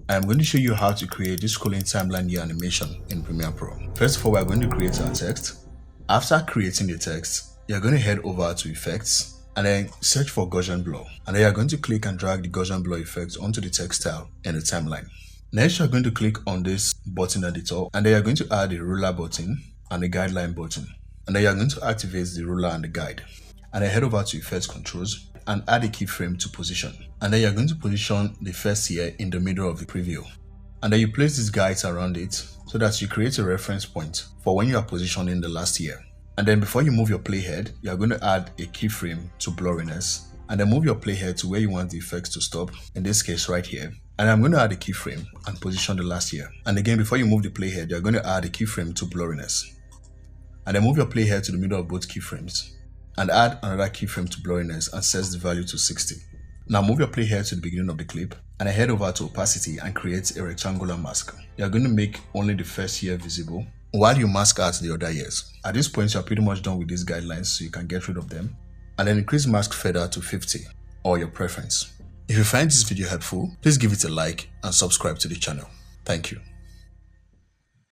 I am going to show you how to create this scrolling timeline year animation in Premiere Pro. First of all, we are going to create our text. After creating the text, you're going to head over to Effects and then search for Gaussian Blur. And then you're going to click and drag the Gaussian Blur effect onto the text style in the timeline. Next, you're going to click on this button at the top, and then you're going to add a ruler button and a guideline button. And then you're going to activate the ruler and the guide. And then head over to Effects Controls and add a keyframe to position. And then you're going to position the first year in the middle of the preview. And then you place these guides around it so that you create a reference point for when you are positioning the last year. And then before you move your playhead, you're going to add a keyframe to blurriness. And then move your playhead to where you want the effects to stop, in this case right here. And I'm going to add a keyframe and position the last year. And again, before you move the playhead, you're going to add a keyframe to blurriness. And then move your playhead to the middle of both keyframes. And add another keyframe to blurriness and set the value to 60. Now move your playhead to the beginning of the clip and head over to opacity and create a rectangular mask. You're going to make only the first year visible while you mask out the other years. At this point, you're pretty much done with these guidelines, so you can get rid of them. And then increase mask feather to 50 or your preference. If you find this video helpful, please give it a like and subscribe to the channel. Thank you.